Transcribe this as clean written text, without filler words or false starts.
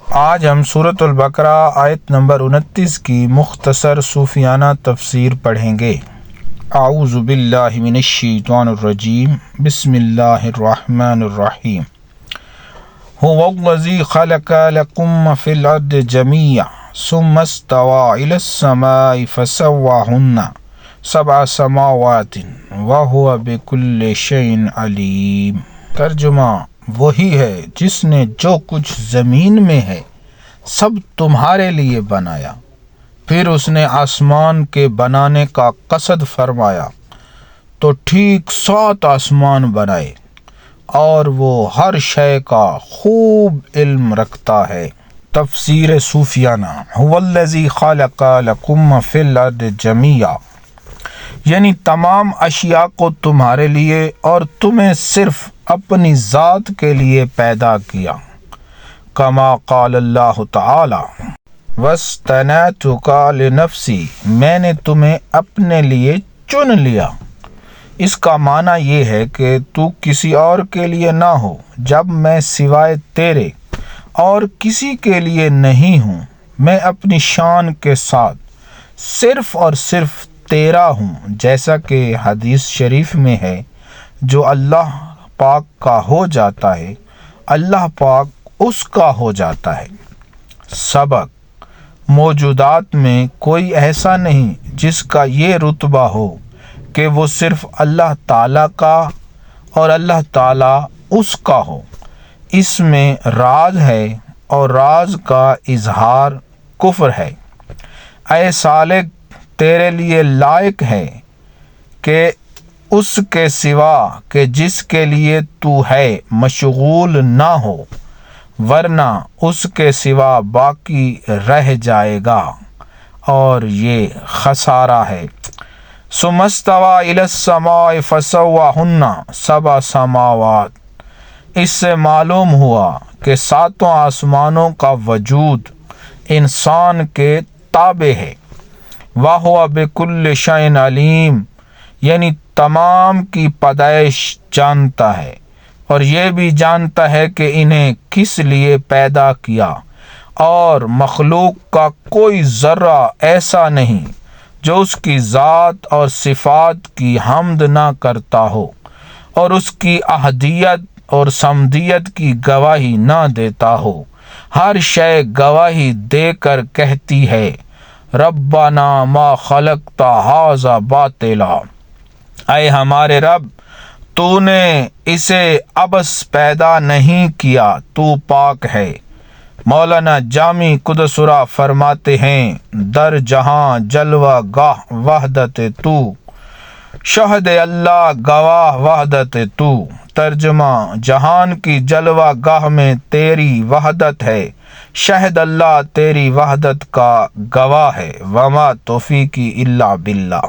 آج ہم سورۃ البقرہ آیت نمبر 29 کی مختصر صوفیانہ تفسیر پڑھیں گے۔ اعوذ باللہ من الشیطان الرجیم، بسم اللہ الرحمن الرحیم۔ هو الذی خلق لکم فی الارض جمیعا ثم استوى الی السماء فسواہن سبع سماوات وہو بکل شیء علیم۔ ترجمہ: وہی ہے جس نے جو کچھ زمین میں ہے سب تمہارے لیے بنایا، پھر اس نے آسمان کے بنانے کا قصد فرمایا تو ٹھیک 7 آسمان بنائے، اور وہ ہر شے کا خوب علم رکھتا ہے۔ تفسیر صوفیانہ: هو الذی خلق لکم فی الارض جمیعا، یعنی تمام اشیاء کو تمہارے لیے اور تمہیں صرف اپنی ذات کے لیے پیدا کیا۔ کما قال اللہ تعالی وَاصْطَنَعْتُكَ لِنَفْسِي، میں نے تمہیں اپنے لیے چن لیا۔ اس کا معنی یہ ہے کہ تو کسی اور کے لیے نہ ہو، جب میں سوائے تیرے اور کسی کے لیے نہیں ہوں۔ میں اپنی شان کے ساتھ صرف اور صرف تیرا ہوں، جیسا کہ حدیث شریف میں ہے، جو اللہ پاک کا ہو جاتا ہے اللہ پاک اس کا ہو جاتا ہے۔ سبق: موجودات میں کوئی ایسا نہیں جس کا یہ رتبہ ہو کہ وہ صرف اللہ تعالیٰ کا اور اللہ تعالیٰ اس کا ہو۔ اس میں راز ہے اور راز کا اظہار کفر ہے۔ اے سالک، تیرے لیے لائق ہے کہ اس کے سوا کہ جس کے لیے تو ہے مشغول نہ ہو، ورنہ اس کے سوا باقی رہ جائے گا، اور یہ خسارہ ہے۔ ثم استوى إلى السماء فسواهن سبع سماوات، اس سے معلوم ہوا کہ 7 آسمانوں کا وجود انسان کے تابع ہے۔ وَهُوَ بِكُلِّ شَيْءٍ عَلِيمٌ، یعنی تمام کی پیدائش جانتا ہے، اور یہ بھی جانتا ہے کہ انہیں کس لیے پیدا کیا، اور مخلوق کا کوئی ذرہ ایسا نہیں جو اس کی ذات اور صفات کی حمد نہ کرتا ہو اور اس کی احدیت اور صمدیت کی گواہی نہ دیتا ہو۔ ہر شے گواہی دے کر کہتی ہے ربنا ما خلقت ھذا باطلا، اے ہمارے رب، تو نے اسے عبث پیدا نہیں کیا، تو پاک ہے۔ مولانا جامی قدسرہ فرماتے ہیں، در جہاں جلوہ گاہ وحدت تو، شہد اللہ گواہ وحدت تو۔ ترجمہ: جہان کی جلوہ گاہ میں تیری وحدت ہے، شہد اللہ تیری وحدت کا گواہ ہے۔ وما توفیقی الا باللہ۔